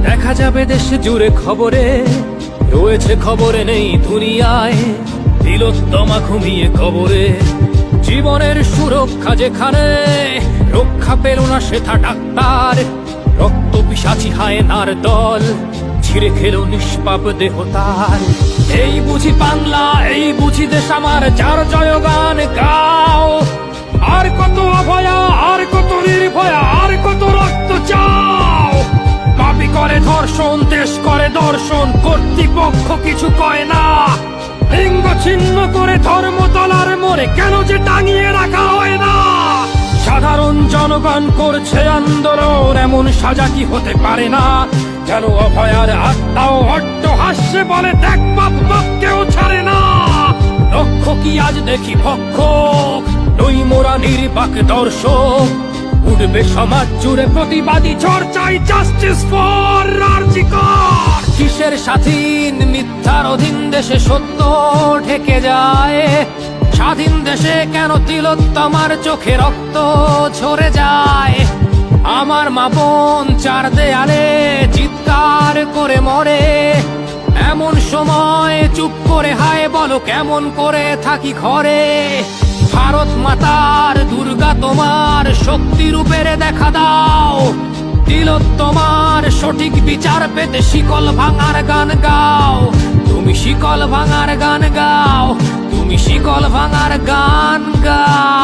দেখা যাবে দেশ জুড়ে খবরে, রয়েছে খবরে নেই দুনিয়ায়। তিলোত্তমা ঘুমিয়ে কবরে, জীবনের সুরক্ষা যেখানে, রক্ষা পেল না সেথা ডাক্তার। রক্ত পিশাচি হায়নার দল, ছিঁড়ে খেলো নিষ্পাপ দেহ তার। এই বুঝি বাংলা, এই বুঝি দেশ আমার, যার জয়গান গাও। আর কত অভয়া, আর কত নির্ভয়া, আর কত রক্ত চাও। পাপি করে ধর্ষণ, দেশ করে দর্শন, কর্তৃপক্ষ কিছু কয় না। লিঙ্গ ছিন্ন করে ধর্মতলার মোড়ে কেন যে টাঙিয়ে রাখা হয় না। সাধারণ জনগণ করছে আন্দোলন, এমন সাজা কি হতে পারে না। যেন অভয়ার আত্মাও অট্ট হাস্যে বলে, দেখ বাপ বাপ কেউ ছাড়ে না। লক্ষ্য কি আজ দেখি ভক্ষক, নই মোরা নির্বাক দর্শক। উঠবে সমাজ জুড়ে প্রতিবাদী চর্চায়, জাস্টিস ফর আরজি কর। কিসের স্বাধীন, মিথ্যার অধীন দেশে সত্য ঢেকে যায়। স্বাধীন দেশে কেন তিলোত্তমার চোখে রক্ত ঝরে যায়। আমার মা বোন চার দেয়ালে চিৎকার করে মরে, এমন সময় চুপ করে হায় বলো কেমন করে থাকি ঘরে। ভারত মাতার, দুর্গা তোমার শক্তি রূপের দেখা দাও। তিলোত্তমার সঠিক বিচার পেতে শিকল ভাঙার গান গাও। তুমি শিকল ভাঙার গান গাও, তুমি শিকল ভাঙার গান গাও।